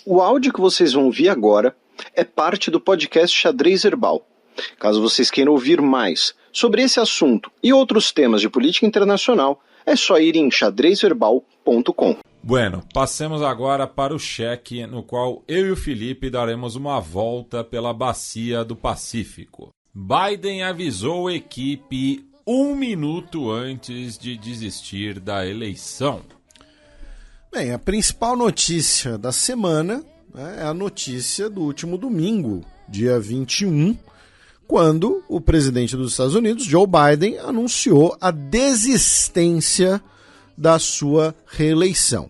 O áudio que vocês vão ouvir agora é parte do podcast Xadrez Herbal. Caso vocês queiram ouvir mais sobre esse assunto e outros temas de política internacional, é só ir em xadrezverbal.com. Bueno, passemos agora para o cheque, no qual eu e o Felipe daremos uma volta pela bacia do Pacífico. Biden avisou a equipe 1 minuto antes de desistir da eleição. Bem, a principal notícia da semana, né, é a notícia do último domingo, dia 21, quando o presidente dos Estados Unidos, Joe Biden, anunciou a desistência da sua reeleição.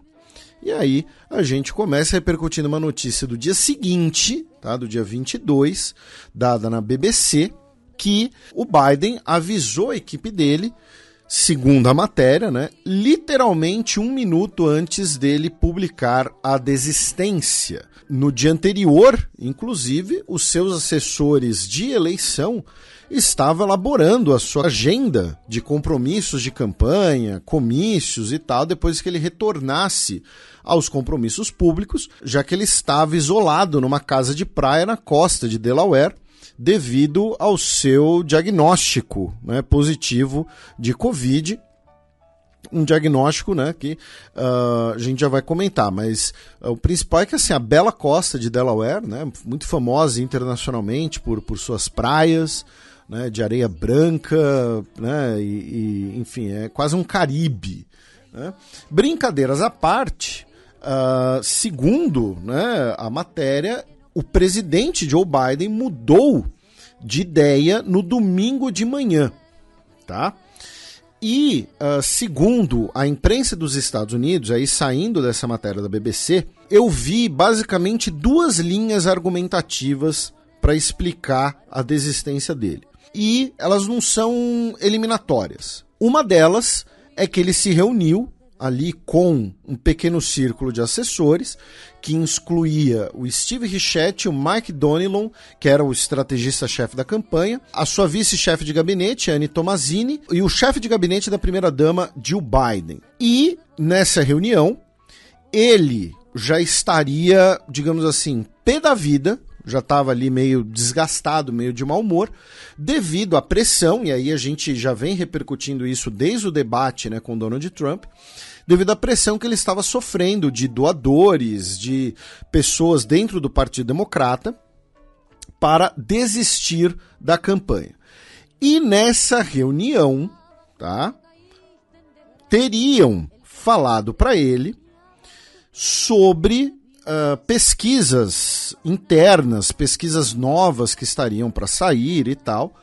E aí a gente começa repercutindo uma notícia do dia seguinte, tá, do dia 22, dada na BBC, que o Biden avisou a equipe dele, segundo a matéria, né, literalmente 1 minuto antes dele publicar a desistência. No dia anterior, inclusive, os seus assessores de eleição estavam elaborando a sua agenda de compromissos de campanha, comícios e tal, depois que ele retornasse aos compromissos públicos, já que ele estava isolado numa casa de praia na costa de Delaware, devido ao seu diagnóstico, né, positivo de Covid, um diagnóstico, né, que a gente já vai comentar, mas o principal é que assim, a bela costa de Delaware, né, muito famosa internacionalmente por suas praias, né, de areia branca, né, enfim, é quase um Caribe, né. Brincadeiras à parte, segundo, né, a matéria, o presidente Joe Biden mudou de ideia no domingo de manhã, tá? E, segundo a imprensa dos Estados Unidos, aí saindo dessa matéria da BBC, eu vi basicamente 2 linhas argumentativas para explicar a desistência dele. E elas não são eliminatórias. Uma delas é que ele se reuniu ali com um pequeno círculo de assessores, que incluía o Steve Ricchetti, o Mike Donilon, que era o estrategista-chefe da campanha, a sua vice-chefe de gabinete, Anne Tomazini, e o chefe de gabinete da primeira-dama, Jill Biden. E, nessa reunião, ele já estaria, digamos assim, pé da vida, já estava ali meio desgastado, meio de mau humor, devido à pressão, e aí a gente já vem repercutindo isso desde o debate, né, com Donald Trump, devido à pressão que ele estava sofrendo de doadores, de pessoas dentro do Partido Democrata, para desistir da campanha. E nessa reunião, tá, teriam falado para ele sobre pesquisas internas, pesquisas novas que estariam para sair e tal,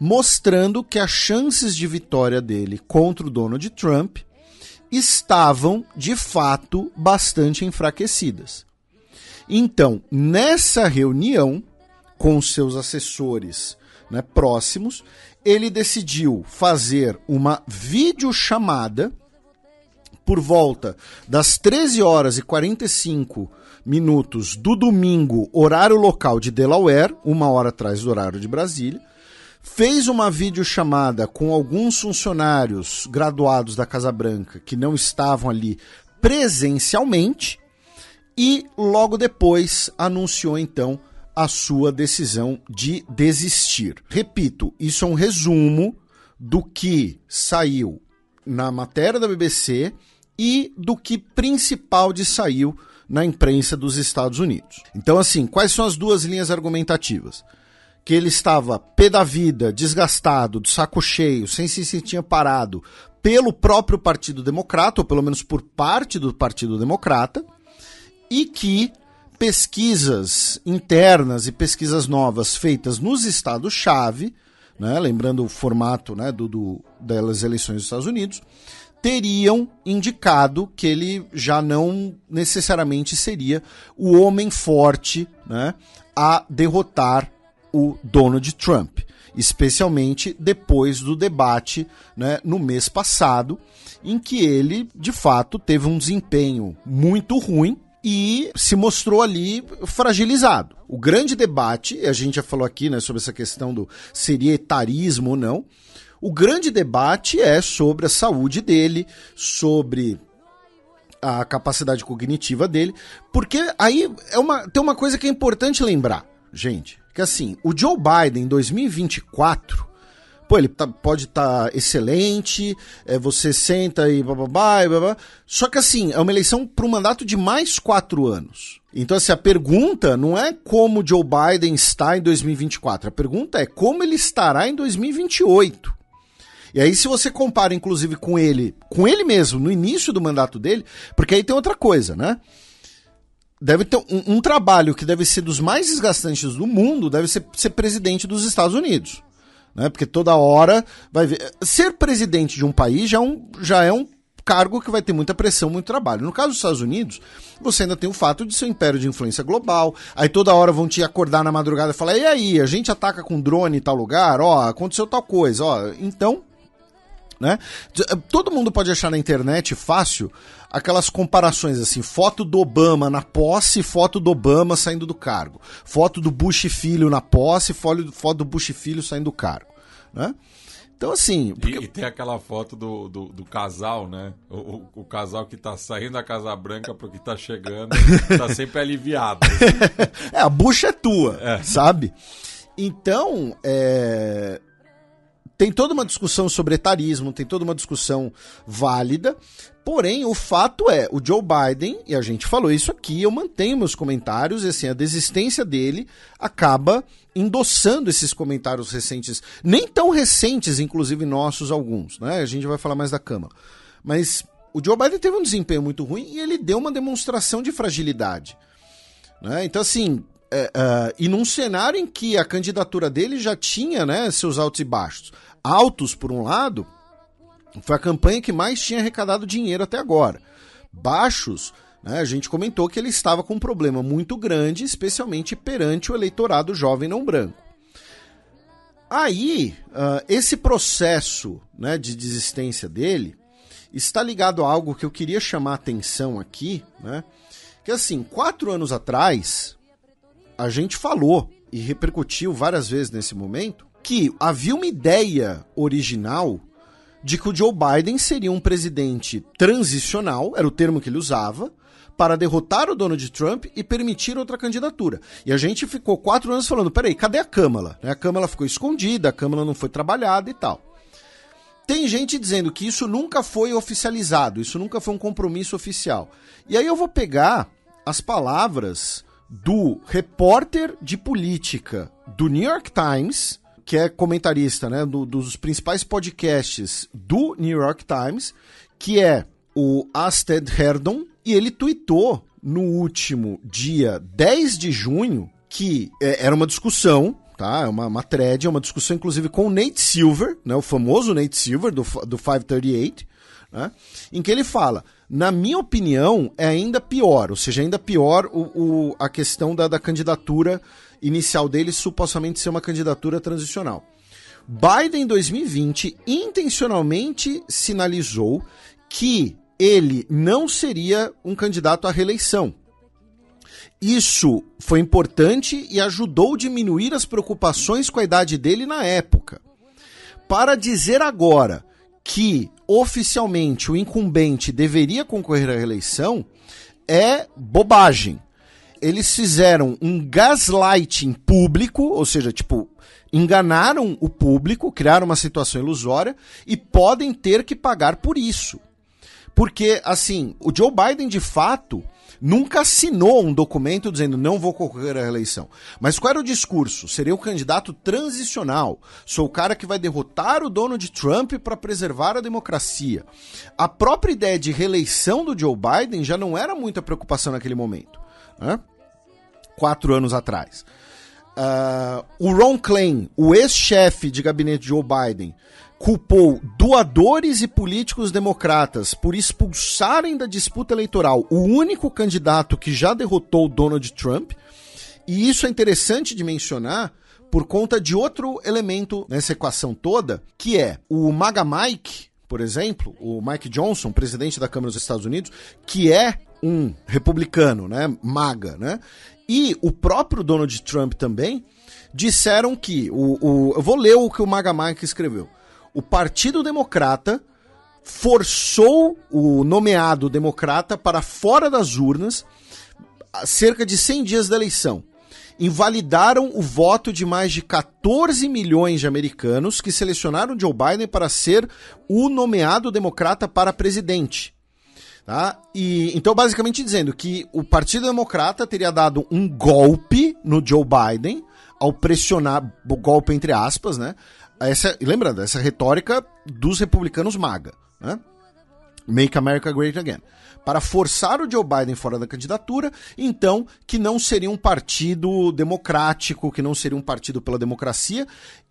mostrando que as chances de vitória dele contra o Donald Trump estavam, de fato, bastante enfraquecidas. Então, nessa reunião, com seus assessores, né, próximos, ele decidiu fazer uma videochamada por volta das 13 horas e 45 minutos do domingo, horário local de Delaware, 1 hora atrás do horário de Brasília, fez uma videochamada com alguns funcionários graduados da Casa Branca que não estavam ali presencialmente e logo depois anunciou então a sua decisão de desistir. Repito, isso é um resumo do que saiu na matéria da BBC e do que principal saiu na imprensa dos Estados Unidos. Então, assim, quais são as 2 linhas argumentativas? Que ele estava pé da vida, desgastado, de saco cheio, sem se sentir parado pelo próprio Partido Democrata, ou pelo menos por parte do Partido Democrata, e que pesquisas internas e pesquisas novas feitas nos estados-chave, né, lembrando o formato, né, das eleições dos Estados Unidos, teriam indicado que ele já não necessariamente seria o homem forte, né, a derrotar o Donald Trump, especialmente depois do debate, né, no mês passado, em que ele, de fato, teve um desempenho muito ruim e se mostrou ali fragilizado. O grande debate, a gente já falou aqui, né, sobre essa questão do seria etarismo ou não, o grande debate é sobre a saúde dele, sobre a capacidade cognitiva dele, porque aí tem uma coisa que é importante lembrar, gente, que assim, o Joe Biden em 2024, pô, ele pode estar excelente, você senta e blá, só que assim, é uma eleição para um mandato de mais 4 anos. Então assim, a pergunta não é como o Joe Biden está em 2024, a pergunta é como ele estará em 2028. E aí se você compara inclusive com ele mesmo, no início do mandato dele, porque aí tem outra coisa, né? Deve ter um trabalho que deve ser dos mais desgastantes do mundo, deve ser presidente dos Estados Unidos. Né? Porque toda hora vai ver. Ser presidente de um país já é um cargo que vai ter muita pressão, muito trabalho. No caso dos Estados Unidos, você ainda tem o fato de ser um império de influência global, aí toda hora vão te acordar na madrugada e falar, e aí, a gente ataca com drone em tal lugar, ó, aconteceu tal coisa, ó, então... Né? Todo mundo pode achar na internet fácil aquelas comparações assim, foto do Obama na posse, foto do Obama saindo do cargo, foto do Bush filho na posse, foto do Bush filho saindo do cargo, né? Então assim... E tem aquela foto do casal, né? O casal que tá saindo da Casa Branca pro que tá chegando, tá sempre aliviado. A Bush é tua, sabe? Então, tem toda uma discussão sobre etarismo, tem toda uma discussão válida, porém o fato é, o Joe Biden, e a gente falou isso aqui, eu mantenho meus comentários, e assim, a desistência dele acaba endossando esses comentários recentes, nem tão recentes, inclusive nossos alguns, né? A gente vai falar mais da Câmara. Mas o Joe Biden teve um desempenho muito ruim e ele deu uma demonstração de fragilidade, né? Então assim... e num cenário em que a candidatura dele já tinha, né, seus altos e baixos. Altos, por um lado, foi a campanha que mais tinha arrecadado dinheiro até agora. Baixos, né, a gente comentou que ele estava com um problema muito grande, especialmente perante o eleitorado jovem não branco. Aí, esse processo, né, de desistência dele está ligado a algo que eu queria chamar a atenção aqui, né, que assim, 4 anos atrás... A gente falou e repercutiu várias vezes nesse momento que havia uma ideia original de que o Joe Biden seria um presidente transicional, era o termo que ele usava, para derrotar o Donald Trump e permitir outra candidatura. E a gente ficou 4 anos falando, peraí, cadê a Câmara? A Câmara ficou escondida, a Câmara não foi trabalhada e tal. Tem gente dizendo que isso nunca foi oficializado, isso nunca foi um compromisso oficial. E aí eu vou pegar as palavras... do repórter de política do New York Times, que é comentarista, né, dos principais podcasts do New York Times, que é o Asted Herdon, e ele tweetou no último dia 10 de junho que era uma discussão, tá? É uma thread, é uma discussão inclusive com o Nate Silver, né, o famoso Nate Silver do 538, né, em que ele fala... Na minha opinião, é ainda pior, ou seja, ainda pior a questão da candidatura inicial dele supostamente ser uma candidatura transicional. Biden, em 2020, intencionalmente sinalizou que ele não seria um candidato à reeleição. Isso foi importante e ajudou a diminuir as preocupações com a idade dele na época. Para dizer agora que oficialmente o incumbente deveria concorrer à reeleição é bobagem. Eles fizeram um gaslighting público, ou seja, enganaram o público, criaram uma situação ilusória e podem ter que pagar por isso. Porque, assim, o Joe Biden, de fato, nunca assinou um documento dizendo não vou concorrer à reeleição. Mas qual era o discurso? Seria o candidato transicional. Sou o cara que vai derrotar o Donald Trump para preservar a democracia. A própria ideia de reeleição do Joe Biden já não era muita preocupação naquele momento, né? 4 anos atrás. O Ron Klain, o ex-chefe de gabinete de Joe Biden, culpou doadores e políticos democratas por expulsarem da disputa eleitoral o único candidato que já derrotou Donald Trump. E isso é interessante de mencionar por conta de outro elemento nessa equação toda, que é o MAGA Mike, por exemplo, o Mike Johnson, presidente da Câmara dos Estados Unidos, que é um republicano, né, MAGA, né? E o próprio Donald Trump também disseram que, eu vou ler o que o MAGA Mike escreveu, o Partido Democrata forçou o nomeado democrata para fora das urnas cerca de 100 dias da eleição. Invalidaram o voto de mais de 14 milhões de americanos que selecionaram Joe Biden para ser o nomeado democrata para presidente. Tá? E, então, basicamente dizendo que o Partido Democrata teria dado um golpe no Joe Biden ao pressionar, golpe entre aspas, né? Lembrando, essa retórica dos republicanos MAGA, né? Make America Great Again. Para forçar o Joe Biden fora da candidatura, então, que não seria um partido democrático, que não seria um partido pela democracia,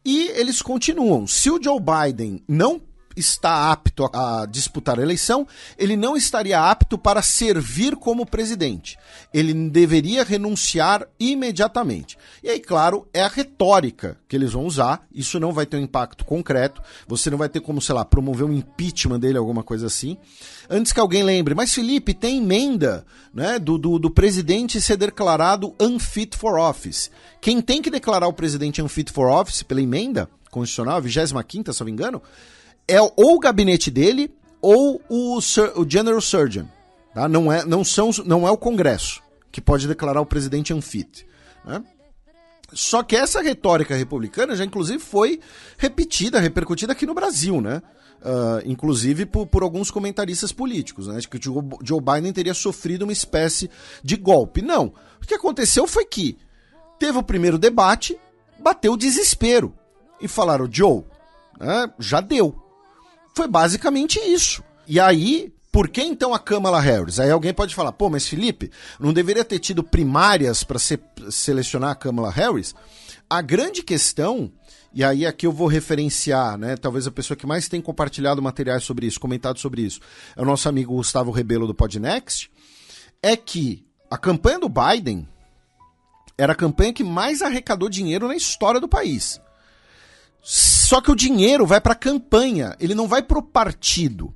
e eles continuam. Se o Joe Biden não está apto a disputar a eleição, ele não estaria apto para servir como presidente. Ele deveria renunciar imediatamente. E aí, claro, é a retórica que eles vão usar, isso não vai ter um impacto concreto, você não vai ter como, sei lá, promover um impeachment dele, alguma coisa assim. Antes que alguém lembre, mas Felipe, tem emenda, né, do presidente ser declarado unfit for office. Quem tem que declarar o presidente unfit for office pela emenda constitucional, 25ª, se não me engano, é ou o gabinete dele ou o General Surgeon. Tá? Não é o Congresso que pode declarar o presidente unfit. Né? Só que essa retórica republicana já inclusive foi repercutida aqui no Brasil, né? Inclusive por alguns comentaristas políticos, né? Que o Joe Biden teria sofrido uma espécie de golpe. Não. O que aconteceu foi que teve o primeiro debate, bateu o desespero e falaram, Joe, já deu. Foi basicamente isso. E aí, por que então a Kamala Harris? Aí alguém pode falar, pô, mas Felipe, não deveria ter tido primárias para selecionar a Kamala Harris? A grande questão, e aí aqui eu vou referenciar, né, talvez a pessoa que mais tem compartilhado materiais sobre isso, comentado sobre isso, é o nosso amigo Gustavo Rebelo do Podnext, é que a campanha do Biden era a campanha que mais arrecadou dinheiro na história do país. Só que o dinheiro vai para a campanha, ele não vai para o partido.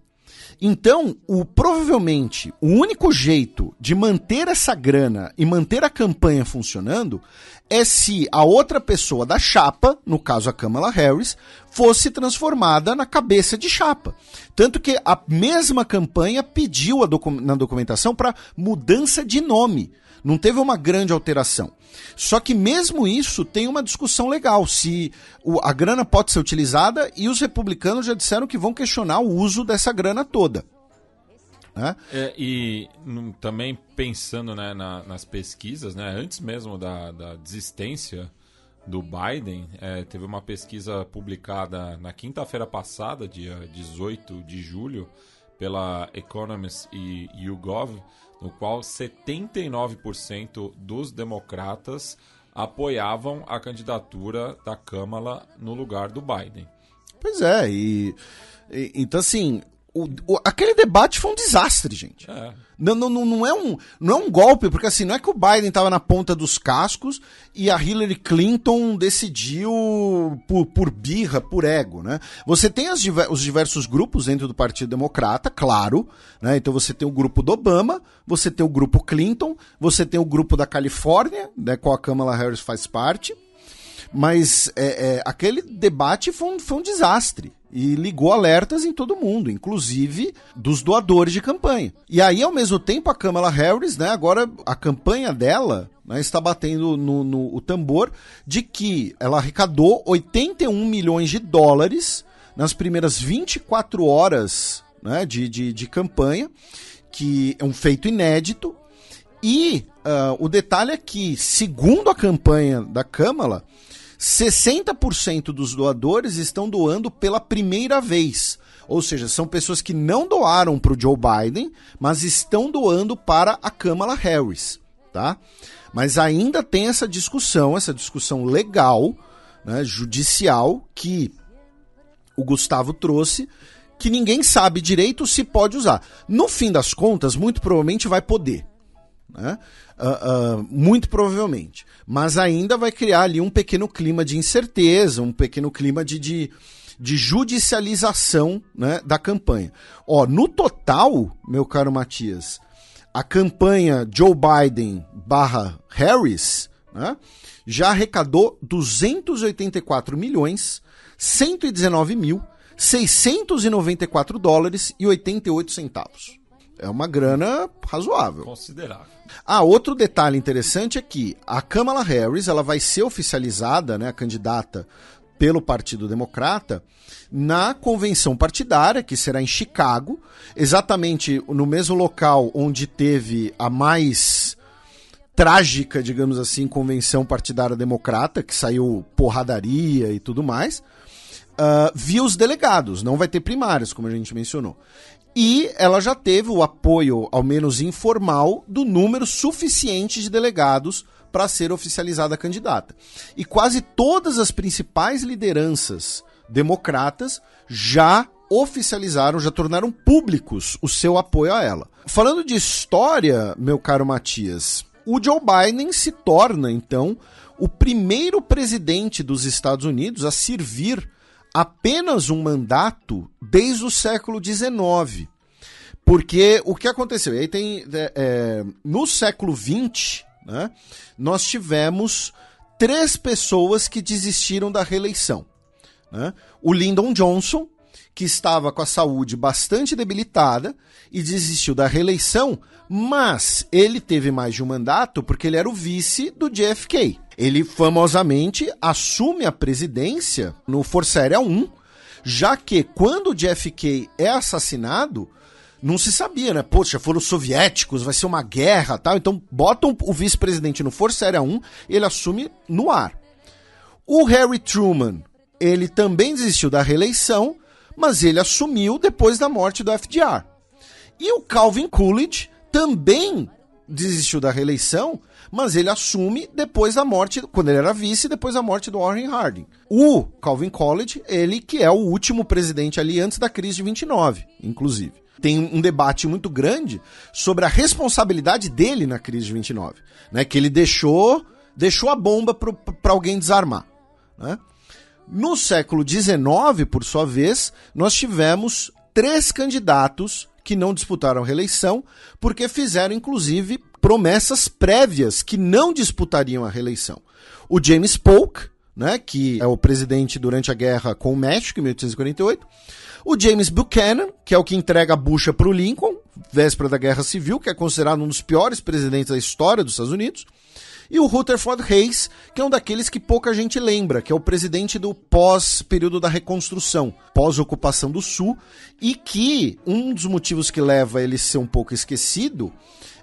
Então, provavelmente, o único jeito de manter essa grana e manter a campanha funcionando é se a outra pessoa da chapa, no caso a Kamala Harris, fosse transformada na cabeça de chapa. Tanto que a mesma campanha pediu na documentação para mudança de nome. Não teve uma grande alteração. Só que mesmo isso tem uma discussão legal, se a grana pode ser utilizada, e os republicanos já disseram que vão questionar o uso dessa grana toda. Né? E também pensando, né, nas pesquisas, né, antes mesmo da desistência do Biden, teve uma pesquisa publicada na quinta-feira passada, dia 18 de julho, pela Economist e YouGov, no qual 79% dos democratas apoiavam a candidatura da Kamala no lugar do Biden. Pois é, então assim, aquele debate foi um desastre, gente. Não é um golpe, porque assim, não é que o Biden estava na ponta dos cascos e a Hillary Clinton decidiu por birra, por ego, né? Você tem os diversos grupos dentro do Partido Democrata, claro, né? Então você tem o grupo do Obama, você tem o grupo Clinton, você tem o grupo da Califórnia, né, qual a Kamala Harris faz parte, mas aquele debate foi um desastre. E ligou alertas em todo mundo, inclusive dos doadores de campanha. E aí, ao mesmo tempo, a Kamala Harris, né, agora a campanha dela, né, está batendo no tambor de que ela arrecadou 81 milhões de dólares nas primeiras 24 horas, né, de campanha, que é um feito inédito. E o detalhe é que, segundo a campanha da Kamala, 60% dos doadores estão doando pela primeira vez. Ou seja, são pessoas que não doaram para o Joe Biden, mas estão doando para a Kamala Harris. Tá? Mas ainda tem essa discussão legal, né, judicial, que o Gustavo trouxe, que ninguém sabe direito se pode usar. No fim das contas, muito provavelmente vai poder. Né? Muito provavelmente, mas ainda vai criar ali um pequeno clima de incerteza, um pequeno clima de judicialização, né, da campanha. No total, meu caro Matias, a campanha Joe Biden / Harris, né, já arrecadou 284.119.7 $694,88. É uma grana razoável. Considerável. Outro detalhe interessante é que a Kamala Harris ela vai ser oficializada, né, a candidata pelo Partido Democrata, na convenção partidária, que será em Chicago, exatamente no mesmo local onde teve a mais trágica, digamos assim, convenção partidária democrata, que saiu porradaria e tudo mais, via os delegados, não vai ter primárias, como a gente mencionou. E ela já teve o apoio, ao menos informal, do número suficiente de delegados para ser oficializada a candidata. E quase todas as principais lideranças democratas já oficializaram, já tornaram públicos o seu apoio a ela. Falando de história, meu caro Matias, o Joe Biden se torna, então, o primeiro presidente dos Estados Unidos a servir apenas um mandato desde o século XIX. Porque o que aconteceu? Aí tem, no século XX, né, nós tivemos 3 pessoas que desistiram da reeleição. Né? O Lyndon Johnson, que estava com a saúde bastante debilitada e desistiu da reeleição, mas ele teve mais de um mandato porque ele era o vice do JFK. Ele famosamente assume a presidência no Força Aérea 1, já que quando o JFK é assassinado, não se sabia, né? Poxa, foram os soviéticos, vai ser uma guerra, tal. Então botam o vice-presidente no Força Aérea 1 e ele assume no ar. O Harry Truman, ele também desistiu da reeleição, mas ele assumiu depois da morte do FDR. E o Calvin Coolidge também desistiu da reeleição, mas ele assume depois da morte, quando ele era vice, depois da morte do Warren Harding. O Calvin Coolidge, ele que é o último presidente ali antes da crise de 29, inclusive. Tem um debate muito grande sobre a responsabilidade dele na crise de 29, né? Que ele deixou a bomba para alguém desarmar, né? No século XIX, por sua vez, nós tivemos 3 candidatos que não disputaram a reeleição, porque fizeram, inclusive, promessas prévias que não disputariam a reeleição. O James Polk, né, que é o presidente durante a guerra com o México, em 1848. O James Buchanan, que é o que entrega a bucha para o Lincoln, véspera da Guerra Civil, que é considerado um dos piores presidentes da história dos Estados Unidos. E o Rutherford Hayes, que é um daqueles que pouca gente lembra, que é o presidente do pós-período da reconstrução, pós-ocupação do Sul, e que um dos motivos que leva ele a ser um pouco esquecido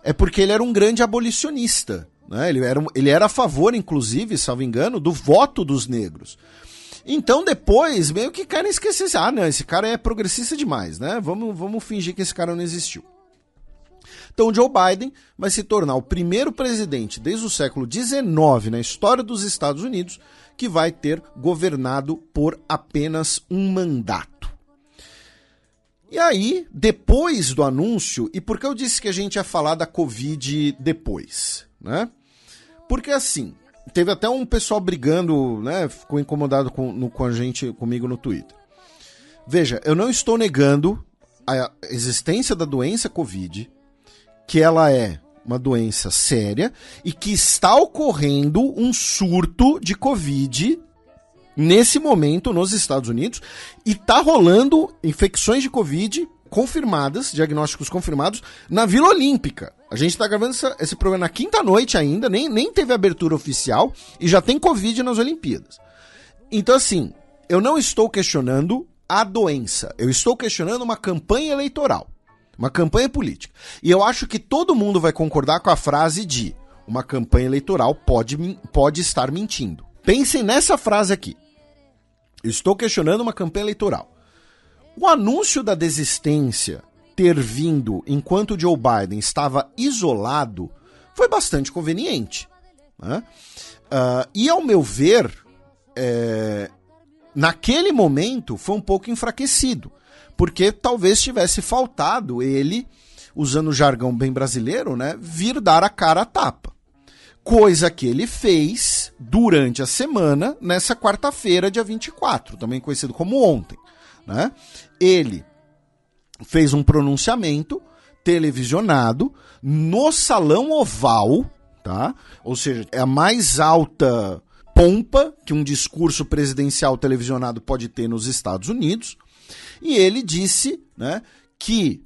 é porque ele era um grande abolicionista, né? Ele era a favor, inclusive, salvo engano, do voto dos negros. Então depois, meio que querem esquecer, não, esse cara é progressista demais, né? Vamos fingir que esse cara não existiu. Então Joe Biden vai se tornar o primeiro presidente desde o século XIX na história dos Estados Unidos que vai ter governado por apenas um mandato. E aí, depois do anúncio, e por que eu disse que a gente ia falar da Covid depois, né? Porque assim, teve até um pessoal brigando, né? Ficou incomodado comigo no Twitter. Veja, eu não estou negando a existência da doença Covid, que ela é uma doença séria e que está ocorrendo um surto de Covid nesse momento nos Estados Unidos e está rolando infecções de Covid confirmadas, diagnósticos confirmados, na Vila Olímpica. A gente está gravando esse programa na quinta-noite ainda, nem teve abertura oficial e já tem Covid nas Olimpíadas. Então, assim, eu não estou questionando a doença, eu estou questionando uma campanha eleitoral. Uma campanha política. E eu acho que todo mundo vai concordar com a frase de uma campanha eleitoral pode estar mentindo. Pensem nessa frase aqui. Eu estou questionando uma campanha eleitoral. O anúncio da desistência ter vindo enquanto Joe Biden estava isolado foi bastante conveniente, né? E ao meu ver, naquele momento foi um pouco enfraquecido. Porque talvez tivesse faltado ele, usando o jargão bem brasileiro, né, vir dar a cara a tapa. Coisa que ele fez durante a semana, nessa quarta-feira, dia 24, também conhecido como ontem, né? Ele fez um pronunciamento televisionado no Salão Oval, tá? Ou seja, é a mais alta pompa que um discurso presidencial televisionado pode ter nos Estados Unidos. E ele disse, né, que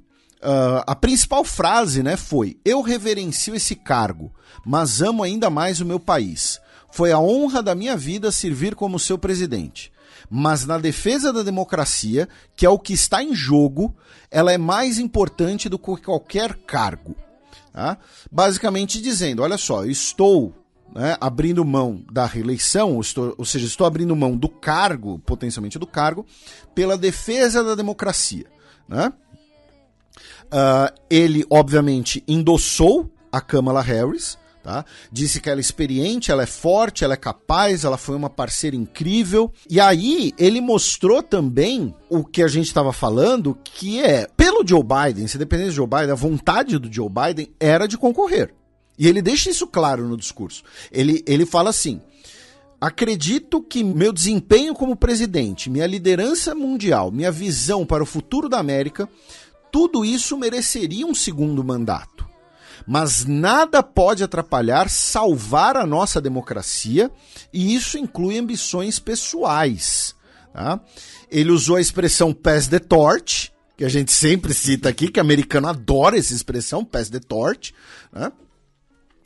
a principal frase, né, foi: eu reverencio esse cargo, mas amo ainda mais o meu país. Foi a honra da minha vida servir como seu presidente. Mas na defesa da democracia, que é o que está em jogo, ela é mais importante do que qualquer cargo. Tá? Basicamente dizendo, olha só, eu estou, né, abrindo mão da reeleição, ou seja, estou abrindo mão do cargo, potencialmente do cargo, pela defesa da democracia. Né? Ele, obviamente, endossou a Kamala Harris, tá? Disse que ela é experiente, ela é forte, ela é capaz, ela foi uma parceira incrível. E aí ele mostrou também o que a gente estava falando, que é, pelo Joe Biden, se dependesse do Joe Biden, a vontade do Joe Biden era de concorrer. E ele deixa isso claro no discurso. Ele fala assim: acredito que meu desempenho como presidente, minha liderança mundial, minha visão para o futuro da América, tudo isso mereceria um segundo mandato. Mas nada pode atrapalhar salvar a nossa democracia, e isso inclui ambições pessoais. Tá? Ele usou a expressão pass the torch, que a gente sempre cita aqui, que o americano adora essa expressão, pass the torch. Né?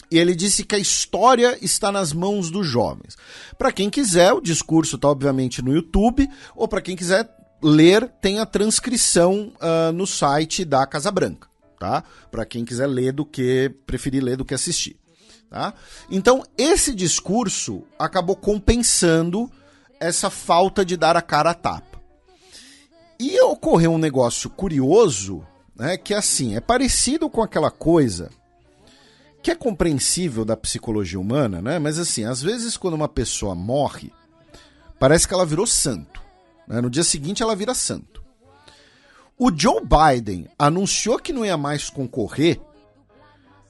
E ele disse que a história está nas mãos dos jovens. Para quem quiser, o discurso está obviamente no YouTube, ou para quem quiser ler, tem a transcrição no site da Casa Branca, tá? Para quem quiser ler preferir ler do que assistir, tá? Então, esse discurso acabou compensando essa falta de dar a cara a tapa. E ocorreu um negócio curioso, né, que assim, é parecido com aquela coisa que é compreensível da psicologia humana, né? Mas assim, às vezes quando uma pessoa morre, parece que ela virou santo. No dia seguinte ela vira santo. O Joe Biden anunciou que não ia mais concorrer,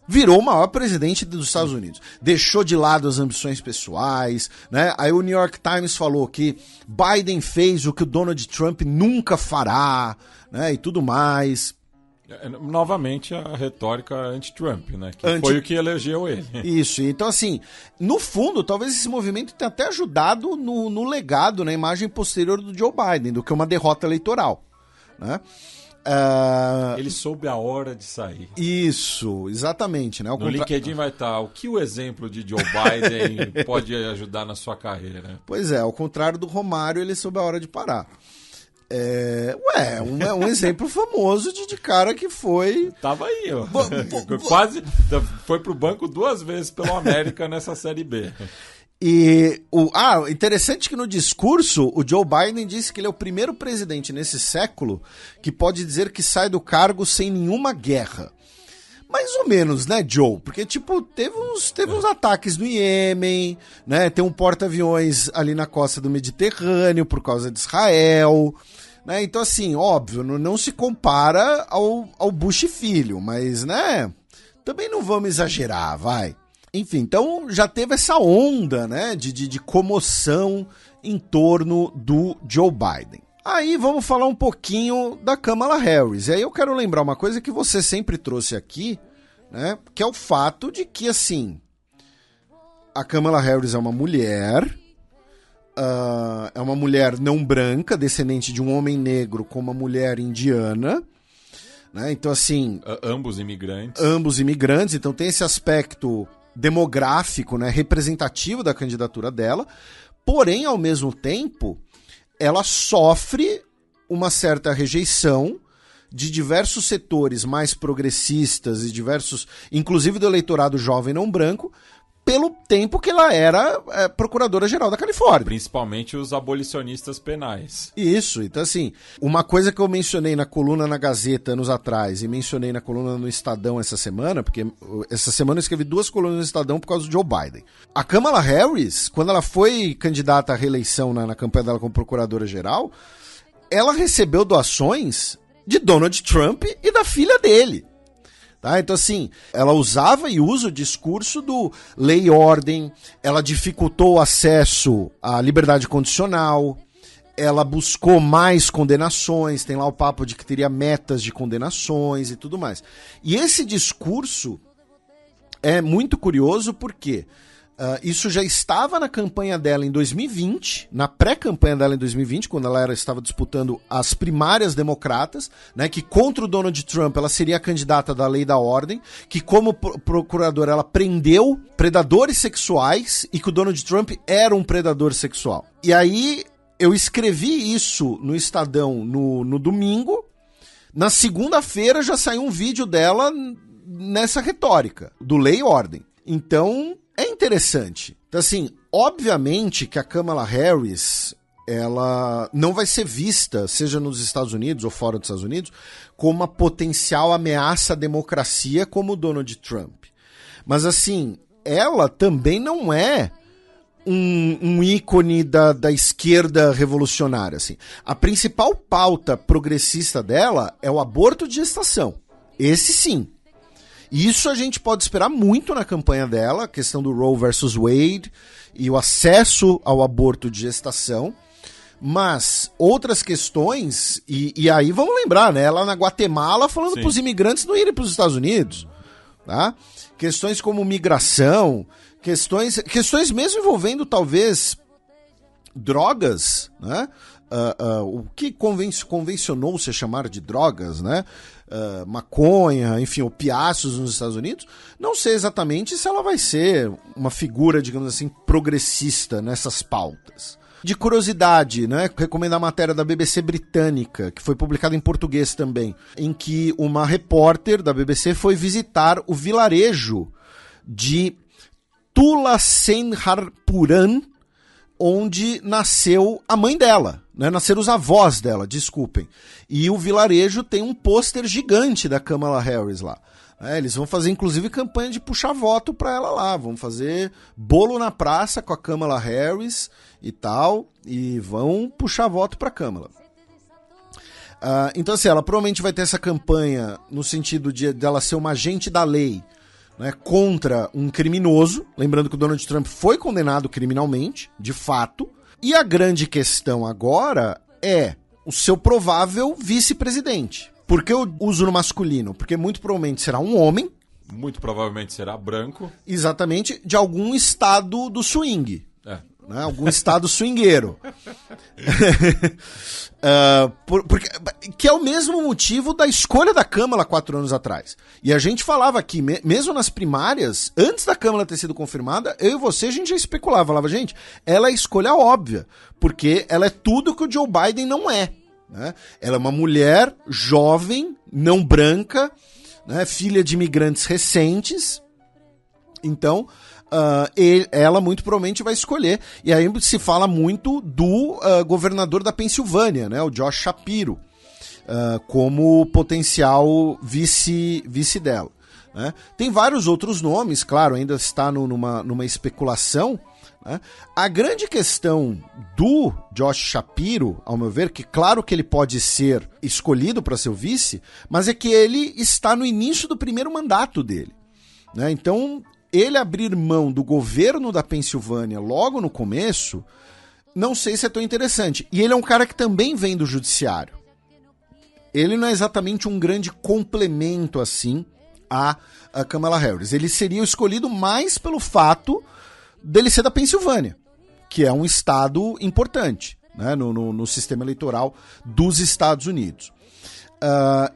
virou o maior presidente dos Estados Unidos. Deixou de lado as ambições pessoais, né? Aí o New York Times falou que Biden fez o que o Donald Trump nunca fará, né? E tudo mais. Novamente a retórica anti-Trump, né? Que foi o que elegeu ele. Isso, então assim, no fundo, talvez esse movimento tenha até ajudado no legado, na imagem posterior do Joe Biden, do que uma derrota eleitoral, né? Ele soube a hora de sair. Isso, exatamente, né? No LinkedIn vai estar o que o exemplo de Joe Biden pode ajudar na sua carreira. Pois é, ao contrário do Romário, ele soube a hora de parar. Um exemplo famoso de cara que foi... Tava aí, ó. Quase foi pro banco 2 vezes pelo América nessa Série B. E interessante que no discurso o Joe Biden disse que ele é o primeiro presidente nesse século que pode dizer que sai do cargo sem nenhuma guerra. Mais ou menos, né, Joe? Porque, tipo, teve uns ataques no Iêmen, né? Tem um porta-aviões ali na costa do Mediterrâneo por causa de Israel, né? Então, assim, óbvio, não se compara ao Bush filho, mas, né? Também não vamos exagerar, vai. Enfim, então já teve essa onda, né, de comoção em torno do Joe Biden. Aí vamos falar um pouquinho da Kamala Harris. E aí eu quero lembrar uma coisa que você sempre trouxe aqui, né? Que é o fato de que, assim, a Kamala Harris é uma mulher não branca, descendente de um homem negro com uma mulher indiana, né? Então, assim... Ambos imigrantes. Ambos imigrantes, então tem esse aspecto demográfico, né, representativo da candidatura dela, porém, ao mesmo tempo, ela sofre uma certa rejeição de diversos setores mais progressistas e diversos, inclusive do eleitorado jovem não branco, pelo tempo que ela era procuradora-geral da Califórnia. Principalmente os abolicionistas penais. Isso, então assim, uma coisa que eu mencionei na coluna na Gazeta anos atrás e mencionei na coluna no Estadão essa semana, porque essa semana eu escrevi 2 colunas no Estadão por causa do Joe Biden. A Kamala Harris, quando ela foi candidata à reeleição na campanha dela como procuradora-geral, ela recebeu doações de Donald Trump e da filha dele. Tá? Então, assim, ela usava e usa o discurso do lei e ordem, ela dificultou o acesso à liberdade condicional, ela buscou mais condenações, tem lá o papo de que teria metas de condenações e tudo mais. E esse discurso é muito curioso porque Isso já estava na campanha dela em 2020, na pré-campanha dela em 2020, quando ela estava disputando as primárias democratas, né, que contra o Donald Trump ela seria a candidata da lei da ordem, que como procuradora ela prendeu predadores sexuais e que o Donald Trump era um predador sexual. E aí eu escrevi isso no Estadão no domingo, na segunda-feira já saiu um vídeo dela nessa retórica, do lei e ordem. Então... é interessante. Então, assim, obviamente que a Kamala Harris, ela não vai ser vista, seja nos Estados Unidos ou fora dos Estados Unidos, como uma potencial ameaça à democracia como o Donald Trump. Mas, assim, ela também não é um ícone da esquerda revolucionária. Assim. A principal pauta progressista dela é o aborto de gestação. Esse sim. Isso a gente pode esperar muito na campanha dela, a questão do Roe versus Wade e o acesso ao aborto de gestação, mas outras questões, e aí vamos lembrar, né, lá na Guatemala falando para os imigrantes não irem para os Estados Unidos, tá? Questões como migração, questões mesmo envolvendo talvez drogas, né? O que convencionou-se a chamar de drogas, né? Maconha, enfim, opiáceos nos Estados Unidos, não sei exatamente se ela vai ser uma figura, digamos assim, progressista nessas pautas. De curiosidade, né, recomendo a matéria da BBC britânica, que foi publicada em português também, em que uma repórter da BBC foi visitar o vilarejo de Tulasenharpuram, onde nasceu a mãe dela, né? Nasceram os avós dela, desculpem. E o vilarejo tem um pôster gigante da Kamala Harris lá. Eles vão fazer, inclusive, campanha de puxar voto para ela lá. Vão fazer bolo na praça com a Kamala Harris e tal, e vão puxar voto para a Kamala. Então, assim, ela provavelmente vai ter essa campanha no sentido de ela ser uma agente da lei, né, contra um criminoso, lembrando que o Donald Trump foi condenado criminalmente, de fato, e a grande questão agora é o seu provável vice-presidente. Por que eu uso no masculino? Porque muito provavelmente será um homem. Muito provavelmente será branco. Exatamente, de algum estado do swing. Né, algum estado swingueiro. Que é o mesmo motivo da escolha da Kamala 4 anos atrás. E a gente falava aqui, mesmo nas primárias, antes da Kamala ter sido confirmada, eu e você, a gente já especulava, falava, gente, ela é a escolha óbvia, porque ela é tudo que o Joe Biden não é. Né? Ela é uma mulher jovem, não branca, né, filha de imigrantes recentes, então... ela muito provavelmente vai escolher. E aí se fala muito do governador da Pensilvânia, né, o Josh Shapiro, como potencial vice dela. Né? Tem vários outros nomes, claro, ainda está numa especulação. Né? A grande questão do Josh Shapiro, ao meu ver, que claro que ele pode ser escolhido para ser o vice, mas é que ele está no início do primeiro mandato dele. Né? Então... ele abrir mão do governo da Pensilvânia logo no começo, não sei se é tão interessante. E ele é um cara que também vem do judiciário. Ele não é exatamente um grande complemento, assim, a Kamala Harris. Ele seria escolhido mais pelo fato dele ser da Pensilvânia, que é um estado importante, né, no sistema eleitoral dos Estados Unidos.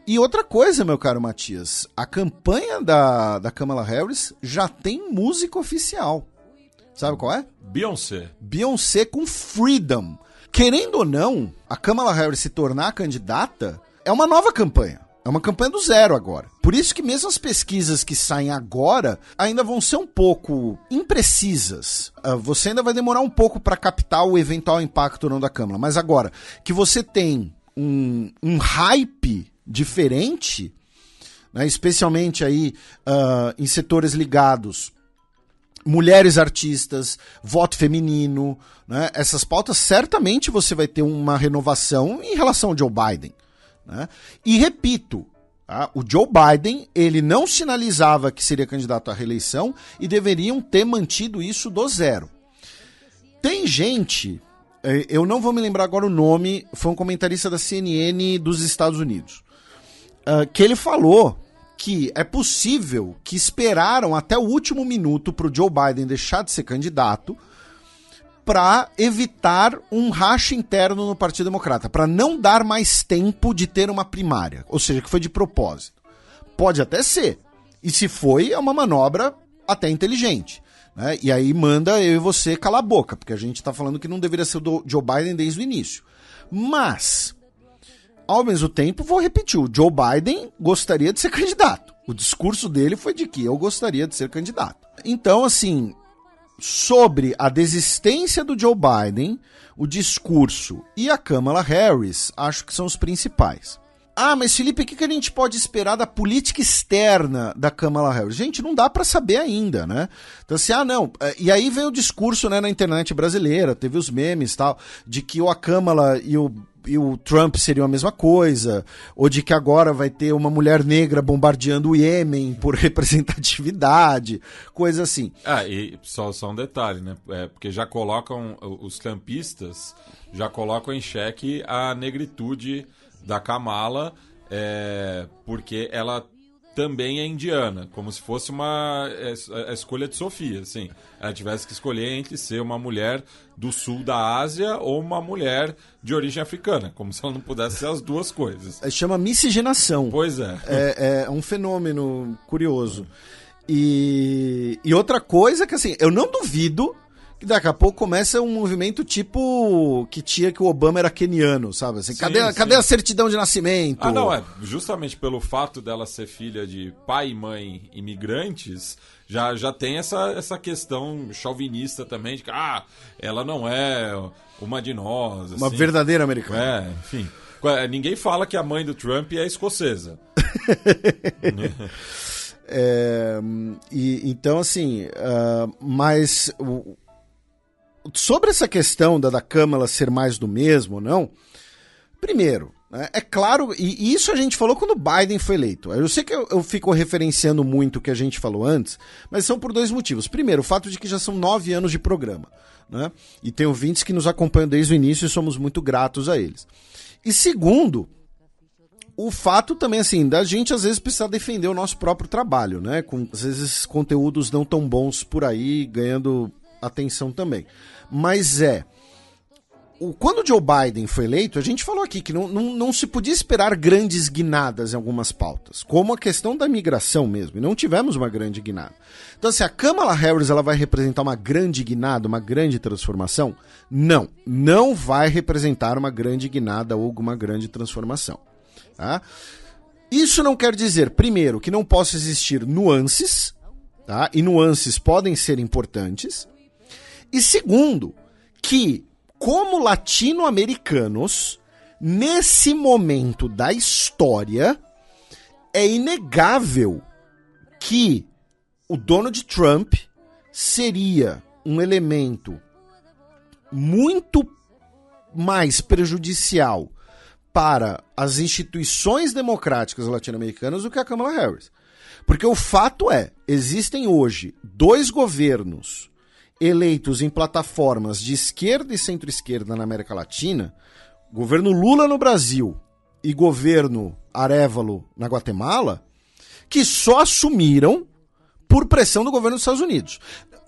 E outra coisa, meu caro Matias, a campanha da Kamala Harris já tem música oficial. Sabe qual é? Beyoncé. Beyoncé com Freedom. Querendo ou não, a Kamala Harris se tornar candidata é uma nova campanha. É uma campanha do zero agora. Por isso que mesmo as pesquisas que saem agora ainda vão ser um pouco imprecisas. Você ainda vai demorar um pouco para captar o eventual impacto ou não da Kamala. Mas agora, que você tem um hype diferente, né, especialmente aí em setores ligados, mulheres artistas, voto feminino, né, essas pautas, certamente você vai ter uma renovação em relação ao Joe Biden. Né? E repito, tá, o Joe Biden, ele não sinalizava que seria candidato à reeleição e deveriam ter mantido isso do zero. Tem gente... eu não vou me lembrar agora o nome, foi um comentarista da CNN dos Estados Unidos, que ele falou que é possível que esperaram até o último minuto para o Joe Biden deixar de ser candidato para evitar um racha interno no Partido Democrata, para não dar mais tempo de ter uma primária, ou seja, que foi de propósito. Pode até ser. E se foi, é uma manobra até inteligente. Né? E aí manda eu e você calar a boca, porque a gente está falando que não deveria ser o Joe Biden desde o início. Mas, ao mesmo tempo, vou repetir, o Joe Biden gostaria de ser candidato. O discurso dele foi de que eu gostaria de ser candidato. Então, assim, sobre a desistência do Joe Biden, o discurso e a Kamala Harris, acho que são os principais. Ah, mas Felipe, o que a gente pode esperar da política externa da Kamala Harris? Gente, não dá pra saber ainda, né? Então assim, não. E aí vem o discurso, né, na internet brasileira, teve os memes e tal, de que a Kamala e o Trump seriam a mesma coisa, ou de que agora vai ter uma mulher negra bombardeando o Iêmen por representatividade, coisa assim. E só um detalhe, né? Porque já colocam, os trumpistas já colocam em xeque a negritude da Kamala, porque ela também é indiana, como se fosse a escolha de Sofia, assim. Ela tivesse que escolher entre ser uma mulher do sul da Ásia ou uma mulher de origem africana, como se ela não pudesse ser as duas coisas. Chama miscigenação. Pois é. É um fenômeno curioso. E outra coisa que, assim, eu não duvido que daqui a pouco começa um movimento tipo que tinha que o Obama era queniano, sabe? Assim, cadê a certidão de nascimento? Justamente pelo fato dela ser filha de pai e mãe imigrantes, já tem essa questão chauvinista também, de que ela não é uma de nós. Uma assim. Verdadeira americana. Enfim. Ninguém fala que a mãe do Trump é escocesa. Então, assim, mas sobre essa questão da Kamala ser mais do mesmo ou não, primeiro, né, é claro, e isso a gente falou quando o Biden foi eleito. Eu sei que eu fico referenciando muito o que a gente falou antes, mas são por dois motivos. Primeiro, o fato de que já são 9 anos de programa, né, e tem ouvintes que nos acompanham desde o início e somos muito gratos a eles. E segundo, o fato também, assim, da gente às vezes precisar defender o nosso próprio trabalho, né, com às vezes conteúdos não tão bons por aí, ganhando atenção também. Mas quando o Joe Biden foi eleito, a gente falou aqui que não se podia esperar grandes guinadas em algumas pautas, como a questão da migração mesmo, e não tivemos uma grande guinada. Então, se a Kamala Harris ela vai representar uma grande guinada, uma grande transformação, não vai representar uma grande guinada ou uma grande transformação. Tá? Isso não quer dizer, primeiro, que não possa existir nuances, tá? E nuances podem ser importantes. E segundo, que como latino-americanos, nesse momento da história, é inegável que o Donald Trump seria um elemento muito mais prejudicial para as instituições democráticas latino-americanas do que a Kamala Harris. Porque o fato existem hoje 2 governos eleitos em plataformas de esquerda e centro-esquerda na América Latina, governo Lula no Brasil e governo Arévalo na Guatemala, que só assumiram por pressão do governo dos Estados Unidos.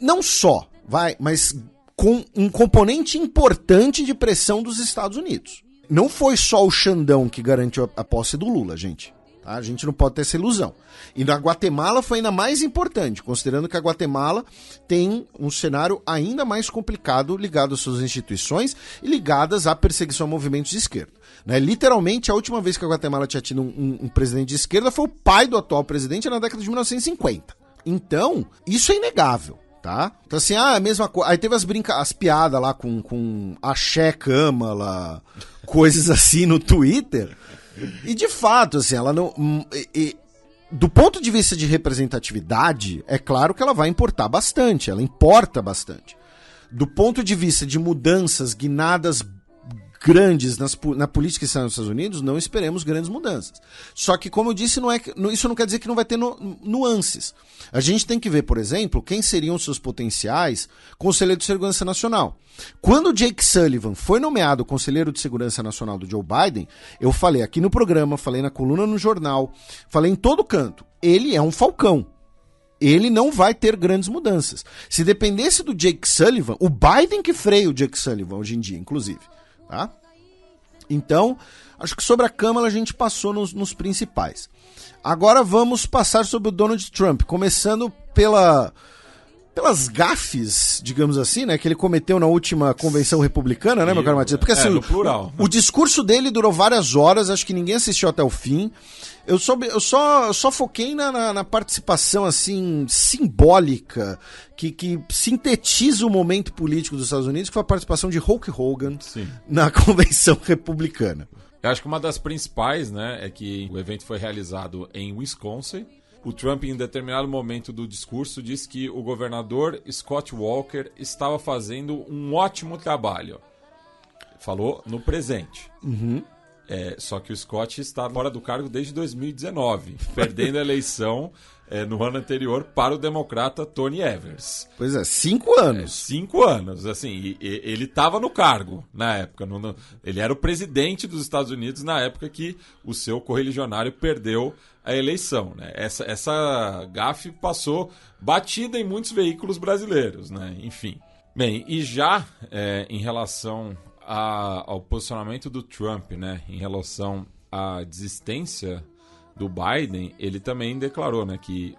Não só, mas com um componente importante de pressão dos Estados Unidos. Não foi só o Xandão que garantiu a posse do Lula, gente. Tá? A gente não pode ter essa ilusão. E na Guatemala foi ainda mais importante, considerando que a Guatemala tem um cenário ainda mais complicado ligado às suas instituições e ligadas à perseguição a movimentos de esquerda. Né? Literalmente, a última vez que a Guatemala tinha tido um presidente de esquerda foi o pai do atual presidente na década de 1950. Então, isso é inegável. Tá? Então assim, a mesma coisa. Aí teve as piadas lá com axé Kamala, coisas assim no Twitter. E de fato, assim, ela não. Do ponto de vista de representatividade, é claro que ela vai importar bastante, ela importa bastante. Do ponto de vista de mudanças, guinadas grandes na política externa dos Estados Unidos, não esperemos grandes mudanças. Só que, como eu disse, isso não quer dizer que não vai ter nuances. A gente tem que ver, por exemplo, quem seriam os seus potenciais conselheiros de segurança nacional. Quando o Jake Sullivan foi nomeado conselheiro de segurança nacional do Joe Biden, eu falei aqui no programa, falei na coluna no jornal, falei em todo canto, ele é um falcão. Ele não vai ter grandes mudanças. Se dependesse do Jake Sullivan, o Biden que freia o Jake Sullivan hoje em dia, inclusive. Tá? Então, acho que sobre a Câmara a gente passou nos principais. Agora vamos passar sobre o Donald Trump, começando pelas gafes, digamos assim, né, que ele cometeu na última convenção republicana, né, meu caro Matias? Porque assim, no plural. O discurso dele durou várias horas, acho que ninguém assistiu até o fim. Eu só foquei na participação assim simbólica que sintetiza o momento político dos Estados Unidos, que foi a participação de Hulk Hogan na convenção republicana. Eu acho que uma das principais, né, é que o evento foi realizado em Wisconsin. O Trump, em determinado momento do discurso, disse que o governador Scott Walker estava fazendo um ótimo trabalho. Falou no presente. Uhum. Só que o Scott está fora do cargo desde 2019, perdendo a eleição no ano anterior para o democrata Tony Evers. Pois é, 5 anos. 5 anos, assim, ele estava no cargo na época. Ele era o presidente dos Estados Unidos na época que o seu correligionário perdeu a eleição, né? Essa gafe passou batida em muitos veículos brasileiros, né? Enfim. Bem, e já em relação ao posicionamento do Trump, né, em relação à desistência do Biden, ele também declarou, né, que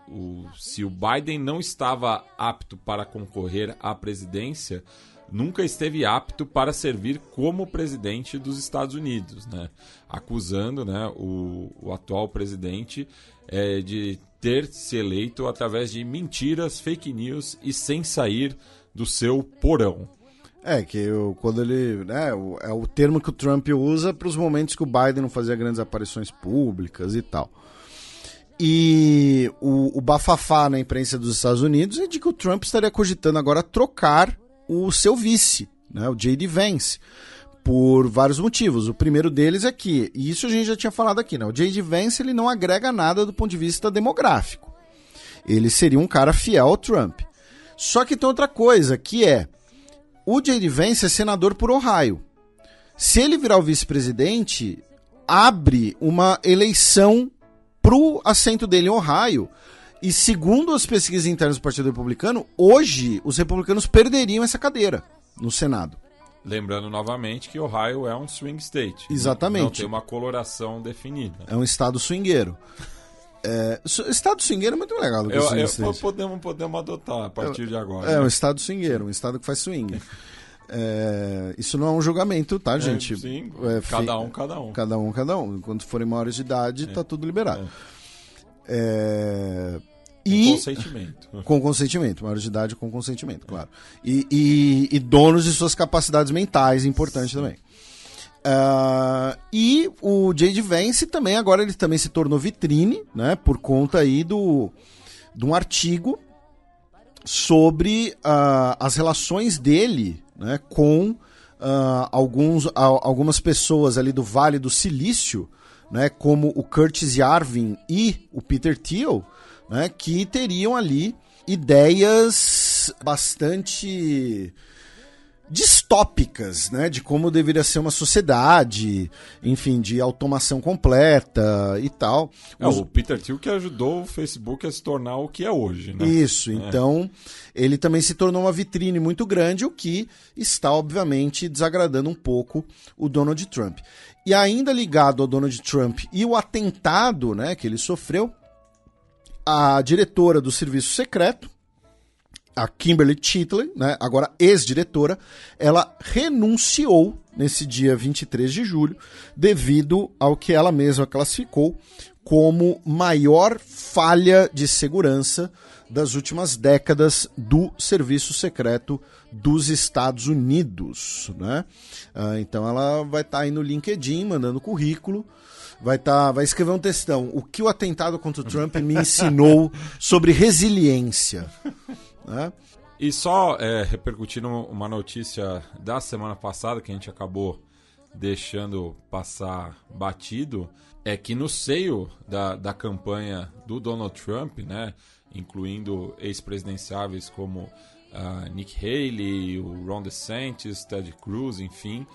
se o Biden não estava apto para concorrer à presidência, nunca esteve apto para servir como presidente dos Estados Unidos, né, acusando, né, o atual presidente de ter se eleito através de mentiras, fake news e sem sair do seu porão. Quando ele. Né, é o termo que o Trump usa para os momentos que o Biden não fazia grandes aparições públicas e tal. E o bafafá na imprensa dos Estados Unidos é de que o Trump estaria cogitando agora trocar o seu vice, né, o J.D. Vance, por vários motivos. O primeiro deles é que, e isso a gente já tinha falado aqui, né, o J.D. Vance ele não agrega nada do ponto de vista demográfico. Ele seria um cara fiel ao Trump. Só que tem outra coisa, que é o J.D. Vance é senador por Ohio. Se ele virar o vice-presidente, abre uma eleição pro assento dele em Ohio. E segundo as pesquisas internas do Partido Republicano, hoje os republicanos perderiam essa cadeira no Senado. Lembrando novamente que Ohio é um swing state. Exatamente. Não tem uma coloração definida. É um estado swingueiro. Estado swingueiro é muito legal. Podemos adotar a partir de agora. Um estado swingueiro, um estado que faz swing. Isso não é um julgamento, tá, gente? Sim, cada um. Cada um. Enquanto forem maiores de idade, tá tudo liberado. Com consentimento. Com consentimento, maiores de idade com consentimento, claro. E donos de suas capacidades mentais, importante também. E o J.D. Vance também, agora ele também se tornou vitrine, né, por conta aí de um artigo sobre as relações dele, né, com algumas pessoas ali do Vale do Silício, né, como o Curtis Yarvin e o Peter Thiel, né, que teriam ali ideias bastante distópicas, né, de como deveria ser uma sociedade, enfim, de automação completa e tal. O Peter Thiel que ajudou o Facebook a se tornar o que é hoje, né? Isso, então ele também se tornou uma vitrine muito grande, o que está, obviamente, desagradando um pouco o Donald Trump. E ainda ligado ao Donald Trump e o atentado, né, que ele sofreu, a diretora do Serviço Secreto, a Kimberly Chitler, né, agora ex-diretora, ela renunciou nesse dia 23 de julho devido ao que ela mesma classificou como maior falha de segurança das últimas décadas do Serviço Secreto dos Estados Unidos, né? Então ela vai estar aí no LinkedIn mandando currículo, vai escrever um textão. O que o atentado contra o Trump me ensinou sobre resiliência. Né? E só repercutindo uma notícia da semana passada que a gente acabou deixando passar batido é que no seio da campanha do Donald Trump, né, incluindo ex-presidenciáveis como Nikki Haley, o Ron DeSantis, Ted Cruz, enfim,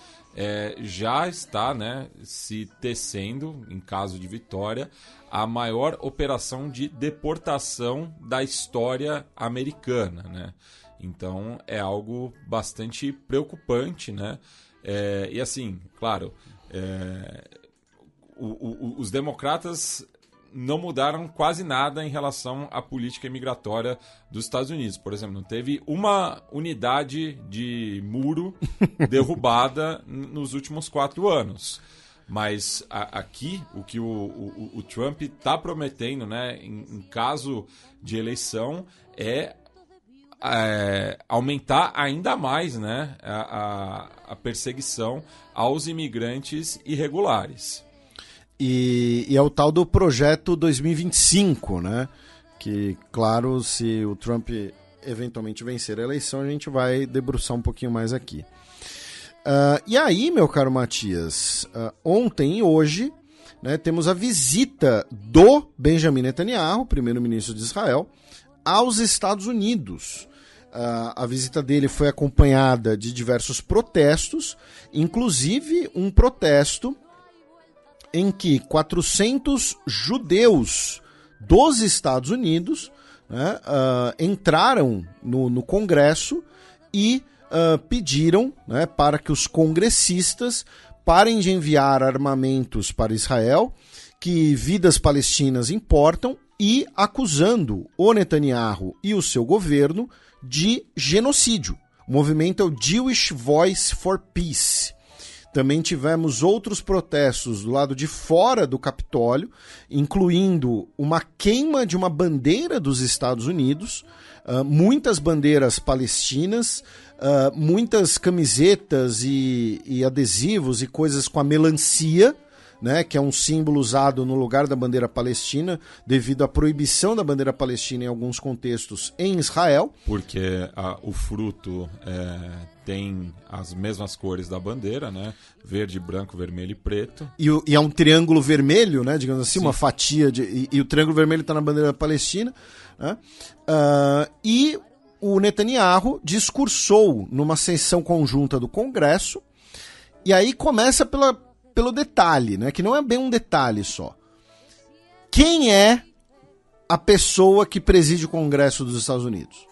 já está, né, se tecendo, em caso de vitória, a maior operação de deportação da história americana, né? Então é algo bastante preocupante, né? E assim, claro, os democratas não mudaram quase nada em relação à política imigratória dos Estados Unidos. Por exemplo, não teve uma unidade de muro derrubada nos últimos 4 anos. Mas aqui, o que o Trump está prometendo, né, em caso de eleição, é aumentar ainda mais, né, a perseguição aos imigrantes irregulares. E é o tal do projeto 2025, né? Que, claro, se o Trump eventualmente vencer a eleição, a gente vai debruçar um pouquinho mais aqui. E aí, meu caro Matias, ontem e hoje, né, temos a visita do Benjamin Netanyahu, primeiro-ministro de Israel, aos Estados Unidos. A visita dele foi acompanhada de diversos protestos, inclusive um protesto em que 400 judeus dos Estados Unidos, né, entraram no Congresso e pediram, né, para que os congressistas parem de enviar armamentos para Israel, que vidas palestinas importam, e acusando o Netanyahu e o seu governo de genocídio. O movimento é o Jewish Voice for Peace. Também tivemos outros protestos do lado de fora do Capitólio, incluindo uma queima de uma bandeira dos Estados Unidos, muitas bandeiras palestinas, muitas camisetas e adesivos e coisas com a melancia, né, que é um símbolo usado no lugar da bandeira palestina, devido à proibição da bandeira palestina em alguns contextos em Israel. Porque o fruto tem as mesmas cores da bandeira, né? Verde, branco, vermelho e preto. E é um triângulo vermelho, né, digamos assim, sim, uma fatia, e o triângulo vermelho está na bandeira palestina. Né? E o Netanyahu discursou numa sessão conjunta do Congresso, e aí começa pelo detalhe, né, que não é bem um detalhe só. Quem é a pessoa que preside o Congresso dos Estados Unidos?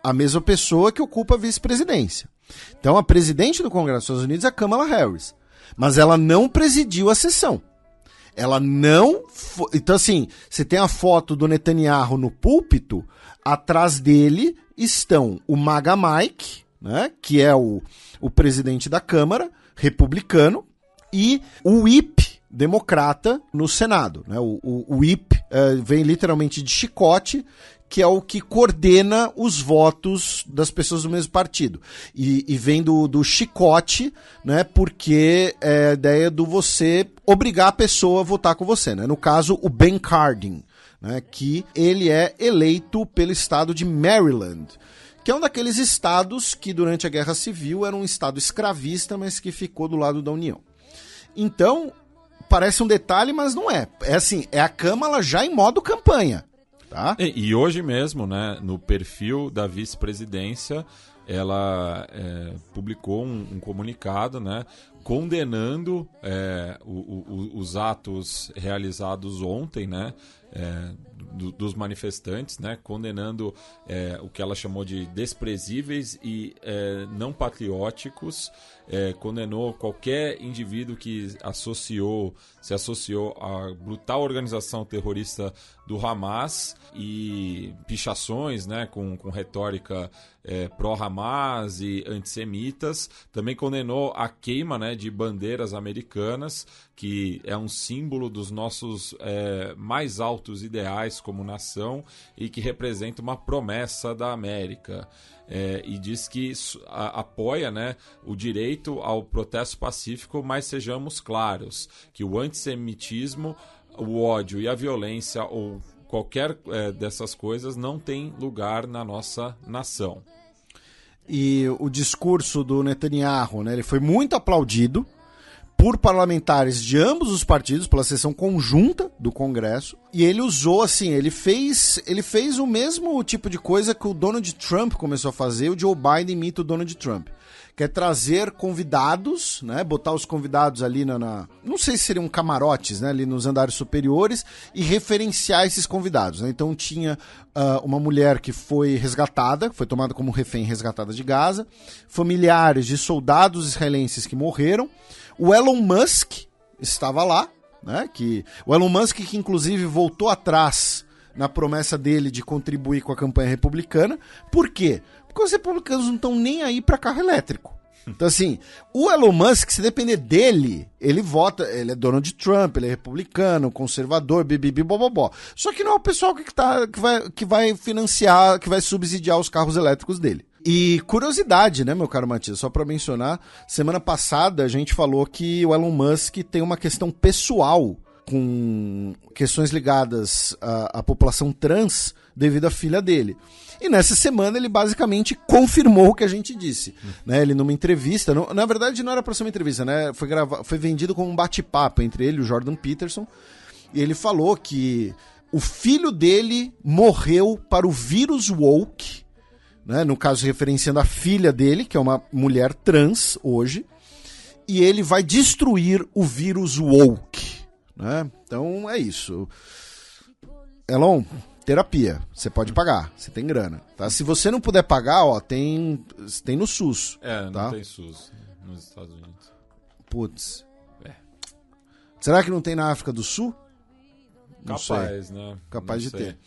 A mesma pessoa que ocupa a vice-presidência. Então, a presidente do Congresso dos Estados Unidos é a Kamala Harris. Mas ela não presidiu a sessão. Ela não... Então, assim, você tem a foto do Netanyahu no púlpito, atrás dele estão o MAGA Mike, né, que é o presidente da Câmara, republicano, e o whip democrata no Senado. Né? O whip vem literalmente de chicote, que é o que coordena os votos das pessoas do mesmo partido. E vem do chicote, né, porque é a ideia do você obrigar a pessoa a votar com você. Né? No caso, o Ben Cardin, né, que ele é eleito pelo estado de Maryland, que é um daqueles estados que durante a Guerra Civil era um estado escravista, mas que ficou do lado da União. Então, parece um detalhe, mas não é. É assim, é a Câmara já em modo campanha. Tá? E hoje mesmo, né, no perfil da vice-presidência, ela publicou um comunicado, né, condenando os atos realizados ontem, né, dos manifestantes, né, condenando o que ela chamou de desprezíveis e não patrióticos, condenou qualquer indivíduo que se associou à brutal organização terrorista do Hamas e pichações, né, com retórica pró-Hamas e antissemitas. Também condenou a queima, né, de bandeiras americanas, que é um símbolo dos nossos mais altos ideais como nação e que representa uma promessa da América. E diz que apoia, né, o direito ao protesto pacífico, mas sejamos claros, que o antissemitismo, o ódio e a violência ou qualquer dessas coisas não tem lugar na nossa nação. E o discurso do Netanyahu, né, ele foi muito aplaudido por parlamentares de ambos os partidos, pela sessão conjunta do Congresso, e ele usou, assim, ele fez o mesmo tipo de coisa que o Donald Trump começou a fazer, o Joe Biden imita o Donald Trump, que é trazer convidados, né, botar os convidados ali não sei se seriam camarotes, né, ali nos andares superiores, e referenciar esses convidados, né? Então tinha uma mulher que foi resgatada, foi tomada como refém resgatada de Gaza, familiares de soldados israelenses que morreram. O Elon Musk estava lá, né? O Elon Musk que inclusive voltou atrás na promessa dele de contribuir com a campanha republicana. Por quê? Porque os republicanos não estão nem aí para carro elétrico. Então, assim, o Elon Musk, se depender dele, ele vota, ele é Donald Trump, ele é republicano, conservador, bibibi, bobobó. Só que não é o pessoal que vai financiar, que vai subsidiar os carros elétricos dele. E curiosidade, né, meu caro Matias, só para mencionar, semana passada a gente falou que o Elon Musk tem uma questão pessoal com questões ligadas à população trans devido à filha dele. E nessa semana ele basicamente confirmou o que a gente disse, né? Ele numa entrevista, na verdade não era para ser uma entrevista, né? Foi vendido como um bate-papo entre ele e o Jordan Peterson, e ele falou que o filho dele morreu para o vírus woke, né? No caso referenciando a filha dele, que é uma mulher trans hoje, e ele vai destruir o vírus woke, né? Então é isso. Elon, terapia, você pode pagar, você tem grana, tá? Se você não puder pagar, ó, tem no SUS. Não tá? tem SUS nos Estados Unidos. Putz. Será que não tem na África do Sul? Não Capaz, sei. né? Capaz não de sei. ter.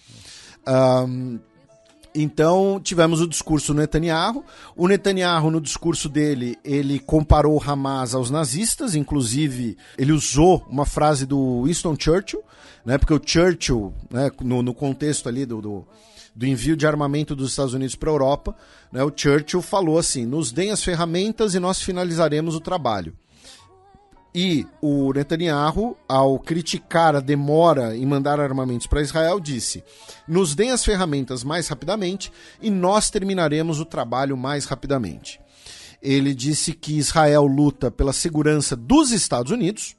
Então, tivemos o discurso do Netanyahu. O Netanyahu, no discurso dele, ele comparou o Hamas aos nazistas, inclusive ele usou uma frase do Winston Churchill, né, porque o Churchill, né, no contexto ali do envio de armamento dos Estados Unidos para a Europa, né, o Churchill falou assim: nos deem as ferramentas e nós finalizaremos o trabalho. E o Netanyahu, ao criticar a demora em mandar armamentos para Israel, disse: nos deem as ferramentas mais rapidamente e nós terminaremos o trabalho mais rapidamente. Ele disse que Israel luta pela segurança dos Estados Unidos.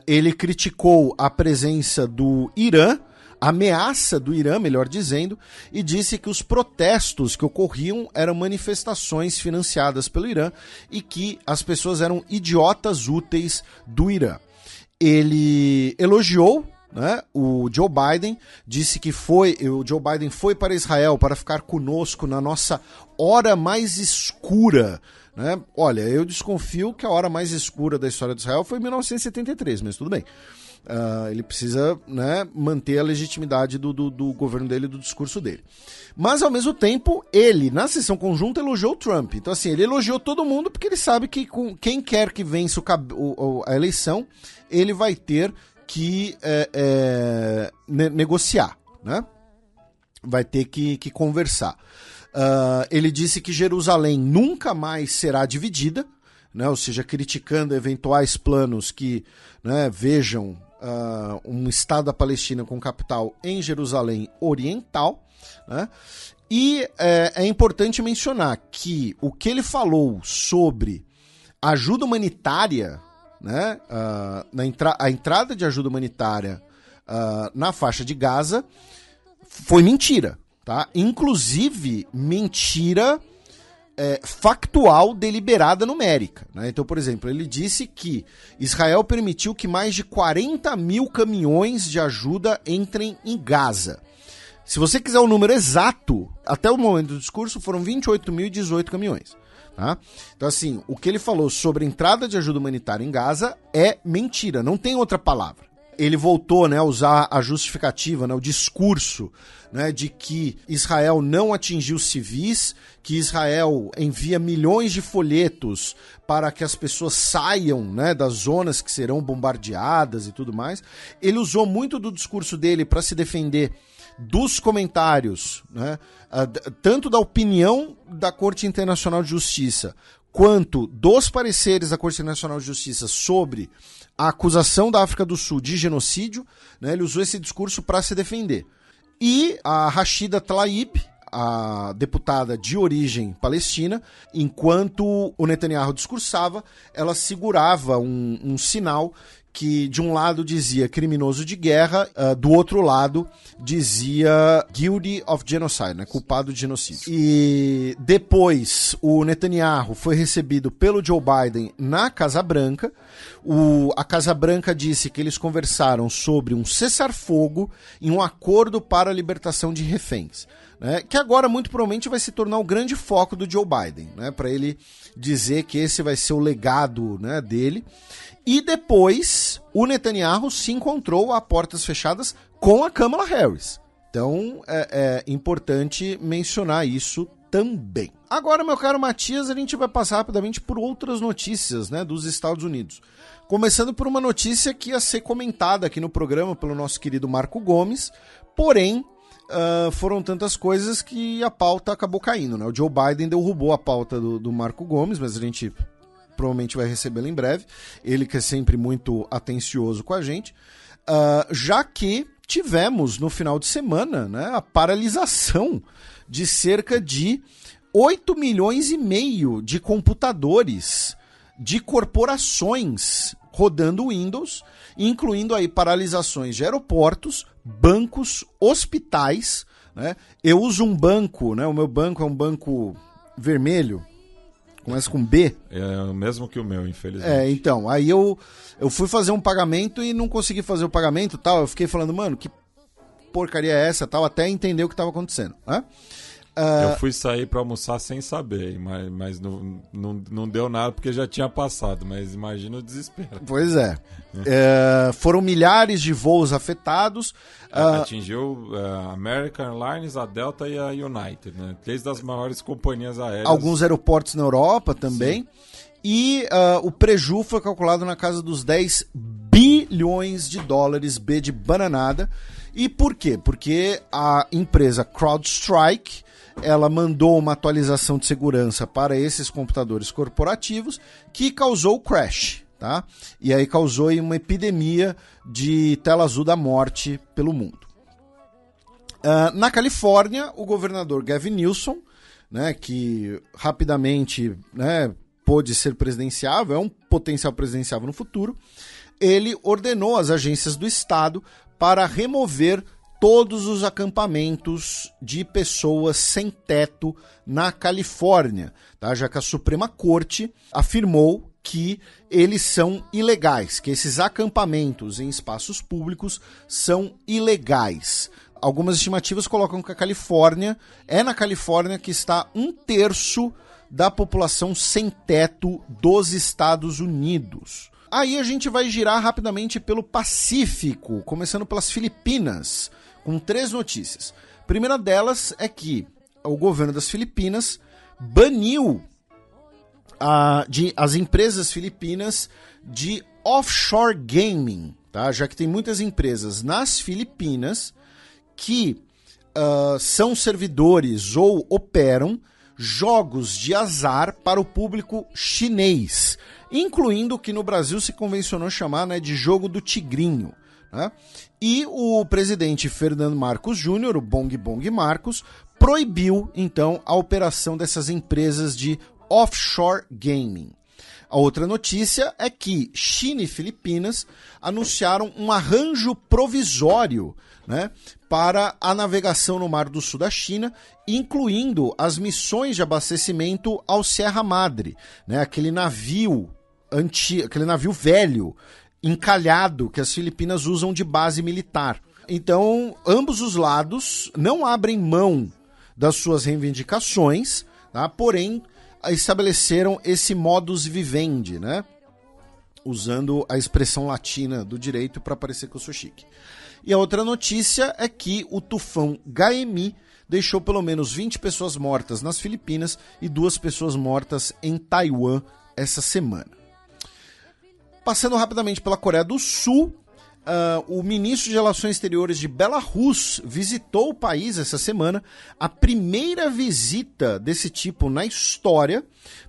Ele criticou a presença do Irã, a ameaça do Irã, melhor dizendo, e disse que os protestos que ocorriam eram manifestações financiadas pelo Irã e que as pessoas eram idiotas úteis do Irã. Ele elogiou, né, o Joe Biden, disse que o Joe Biden foi para Israel para ficar conosco na nossa hora mais escura, né? Olha, eu desconfio que a hora mais escura da história de Israel foi em 1973, mas tudo bem. Ele precisa, né, manter a legitimidade do governo dele e do discurso dele. Mas, ao mesmo tempo, ele, na sessão conjunta, elogiou o Trump. Então, assim, ele elogiou todo mundo porque ele sabe que quem quer que vença a eleição, ele vai ter que negociar, né? Vai ter que conversar. Ele disse que Jerusalém nunca mais será dividida, né? Ou seja, criticando eventuais planos que, né, vejam um Estado da Palestina com capital em Jerusalém Oriental, né? E é importante mencionar que o que ele falou sobre ajuda humanitária, né, a entrada de ajuda humanitária na faixa de Gaza foi mentira. Tá? Inclusive, mentira factual deliberada numérica, né? Então, por exemplo, ele disse que Israel permitiu que mais de 40 mil caminhões de ajuda entrem em Gaza. Se você quiser o número exato, até o momento do discurso foram 28.018 caminhões. Tá? Então, assim, o que ele falou sobre a entrada de ajuda humanitária em Gaza é mentira, não tem outra palavra. Ele voltou, né, a usar a justificativa, né, o discurso, né, de que Israel não atingiu civis, que Israel envia milhões de folhetos para que as pessoas saiam, né, das zonas que serão bombardeadas e tudo mais. Ele usou muito do discurso dele para se defender dos comentários, né, tanto da opinião da Corte Internacional de Justiça, quanto dos pareceres da Corte Internacional de Justiça sobre a acusação da África do Sul de genocídio, né, ele usou esse discurso para se defender. E a Rashida Tlaib, a deputada de origem palestina. Enquanto o Netanyahu discursava, ela segurava um sinal que de um lado dizia criminoso de guerra, do outro lado dizia guilty of genocide, né, culpado de genocídio. E depois o Netanyahu foi recebido pelo Joe Biden na Casa Branca. A Casa Branca disse que eles conversaram sobre um cessar-fogo e um acordo para a libertação de reféns, né, que agora muito provavelmente vai se tornar o grande foco do Joe Biden, né, para ele dizer que esse vai ser o legado, né, dele. E depois o Netanyahu se encontrou a portas fechadas com a Kamala Harris. Então é importante mencionar isso também. Agora, meu caro Matias, a gente vai passar rapidamente por outras notícias, né, dos Estados Unidos. Começando por uma notícia que ia ser comentada aqui no programa pelo nosso querido Marco Gomes, porém foram tantas coisas que a pauta acabou caindo, né? O Joe Biden derrubou a pauta do Marco Gomes, mas a gente provavelmente vai recebê-lo em breve, ele que é sempre muito atencioso com a gente, já que tivemos no final de semana, né, a paralisação de cerca de 8 milhões e meio de computadores de corporações rodando Windows, incluindo aí paralisações de aeroportos, bancos, hospitais, né? Eu uso um banco, né? O meu banco é um banco vermelho, começa com B. É o mesmo que o meu, infelizmente. Então, aí eu fui fazer um pagamento e não consegui fazer o pagamento, tal. Eu fiquei falando, mano, que porcaria é essa, tal, até entender o que estava acontecendo, né? Eu fui sair para almoçar sem saber, mas não deu nada porque já tinha passado, mas imagina o desespero. Pois é. Foram milhares de voos afetados. Atingiu a American Airlines, a Delta e a United, né? 3 das maiores companhias aéreas. Alguns aeroportos na Europa também. Sim. E o prejuízo foi calculado na casa dos 10 bilhões de dólares, B de bananada. E por quê? Porque a empresa CrowdStrike, ela mandou uma atualização de segurança para esses computadores corporativos que causou o crash, tá? E aí causou uma epidemia de tela azul da morte pelo mundo. Na Califórnia, o governador Gavin Newsom, né, que rapidamente, né, pôde ser presidenciável, é um potencial presidenciável no futuro, ele ordenou às agências do Estado para remover todos os acampamentos de pessoas sem teto na Califórnia, tá? Já que a Suprema Corte afirmou que eles são ilegais, que esses acampamentos em espaços públicos são ilegais. Algumas estimativas colocam que é na Califórnia que está 1/3 da população sem teto dos Estados Unidos. Aí a gente vai girar rapidamente pelo Pacífico, começando pelas Filipinas, com 3 notícias. A primeira delas é que o governo das Filipinas baniu as empresas filipinas de offshore gaming, tá? Já que tem muitas empresas nas Filipinas que são servidores ou operam jogos de azar para o público chinês, incluindo o que no Brasil se convencionou chamar, né, de jogo do tigrinho. Né? E o presidente Ferdinand Marcos Jr., o Bong Bong Marcos, proibiu, então, a operação dessas empresas de offshore gaming. A outra notícia é que China e Filipinas anunciaram um arranjo provisório, né, para a navegação no Mar do Sul da China, incluindo as missões de abastecimento ao Sierra Madre, né, aquele navio velho, encalhado, que as Filipinas usam de base militar. Então, ambos os lados não abrem mão das suas reivindicações, tá? Porém, estabeleceram esse modus vivendi, né? Usando a expressão latina do direito para parecer que eu sou chique. E a outra notícia é que o tufão Gaemi deixou pelo menos 20 pessoas mortas nas Filipinas e 2 pessoas mortas em Taiwan essa semana. Passando rapidamente pela Coreia do Sul, o ministro de Relações Exteriores de Belarus visitou o país essa semana, a primeira visita desse tipo na história,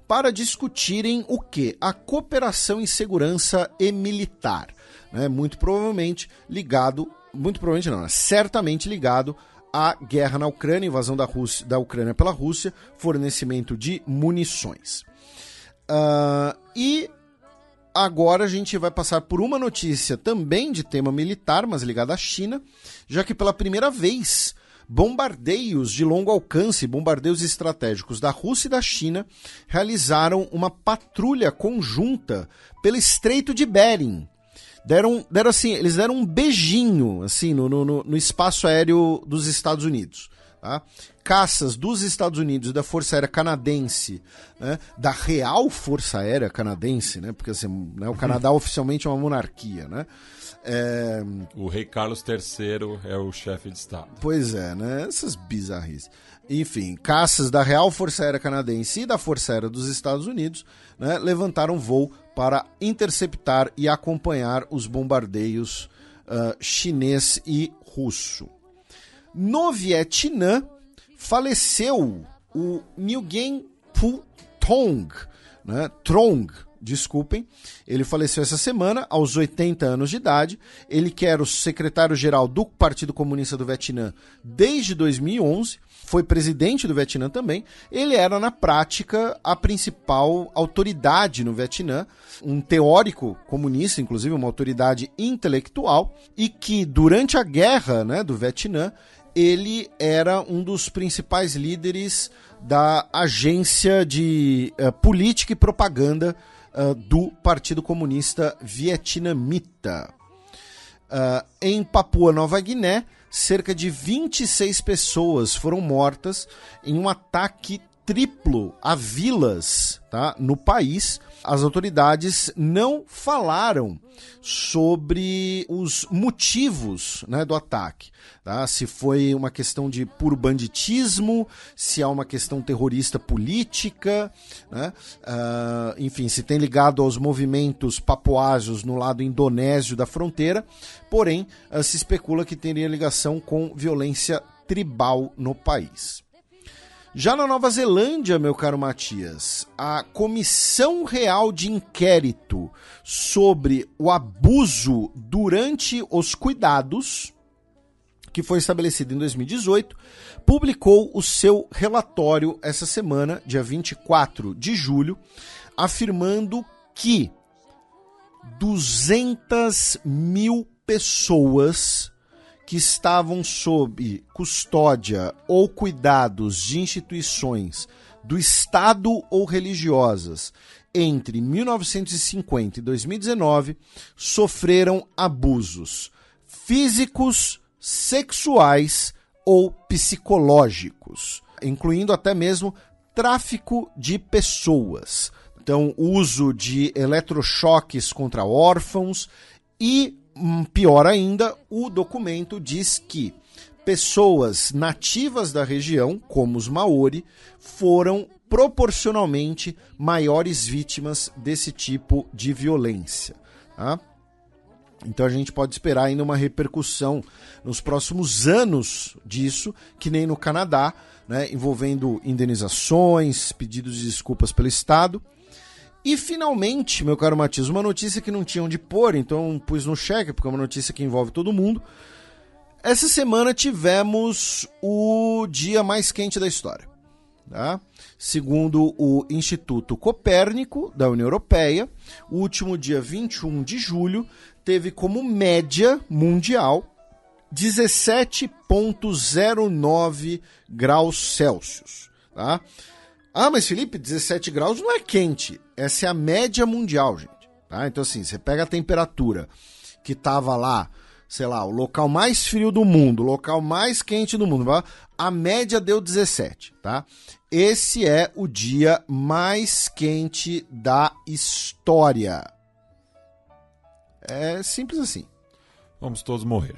para discutirem o quê? A cooperação em segurança e militar. Né? Certamente ligado a guerra na Ucrânia, invasão da Ucrânia pela Rússia, fornecimento de munições. E agora a gente vai passar por uma notícia também de tema militar, mas ligada à China, já que pela primeira vez bombardeios de longo alcance, bombardeios estratégicos da Rússia e da China realizaram uma patrulha conjunta pelo Estreito de Bering. Eles deram um beijinho assim, no espaço aéreo dos Estados Unidos. Tá? Caças dos Estados Unidos e da Força Aérea Canadense, né? Da Real Força Aérea Canadense, né? Porque assim, né? O Canadá oficialmente é uma monarquia, né? O rei Carlos III é o chefe de Estado. Pois é, né? Essas bizarrices. Enfim, caças da Real Força Aérea Canadense e da Força Aérea dos Estados Unidos, né, levantaram voo para interceptar e acompanhar os bombardeios chinês e russo. No Vietnã, faleceu o Nguyen Phu Trong, desculpem. Ele faleceu essa semana, aos 80 anos de idade. Ele que era o secretário-geral do Partido Comunista do Vietnã desde 2011, foi presidente do Vietnã também. Ele era, na prática, a principal autoridade no Vietnã, um teórico comunista, inclusive uma autoridade intelectual, e que, durante a guerra, né, do Vietnã, ele era um dos principais líderes da agência de política e propaganda do Partido Comunista Vietnamita. Em Papua Nova Guiné, cerca de 26 pessoas foram mortas em um ataque triplo a vilas, tá, no país. As autoridades não falaram sobre os motivos, né, do ataque. Tá? Se foi uma questão de puro banditismo, se há uma questão terrorista política, né? Enfim, se tem ligado aos movimentos papuásios no lado indonésio da fronteira, porém se especula que teria ligação com violência tribal no país. Já na Nova Zelândia, meu caro Matias, a Comissão Real de Inquérito sobre o abuso durante os cuidados, que foi estabelecido em 2018, publicou o seu relatório essa semana, dia 24 de julho, afirmando que 200 mil pessoas que estavam sob custódia ou cuidados de instituições do Estado ou religiosas entre 1950 e 2019 sofreram abusos físicos, sexuais ou psicológicos, incluindo até mesmo tráfico de pessoas. Então, uso de eletrochoques contra órfãos e, pior ainda, o documento diz que pessoas nativas da região, como os Maori, foram proporcionalmente maiores vítimas desse tipo de violência. Tá? Então a gente pode esperar ainda uma repercussão nos próximos anos disso, que nem no Canadá, né, envolvendo indenizações, pedidos de desculpas pelo Estado. E finalmente, meu caro Matias, uma notícia que não tinha onde pôr, então pus no cheque, porque é uma notícia que envolve todo mundo. Essa semana tivemos o dia mais quente da história. Tá? Segundo o Instituto Copérnico da União Europeia, o último dia 21 de julho teve como média mundial 17,09 graus Celsius. Tá? Ah, mas Felipe, 17 graus não é quente. Essa é a média mundial, gente. Tá? Então assim, você pega a temperatura que estava lá, sei lá, o local mais frio do mundo, o local mais quente do mundo, a média deu 17, tá? Esse é o dia mais quente da história. É simples assim. Vamos todos morrer.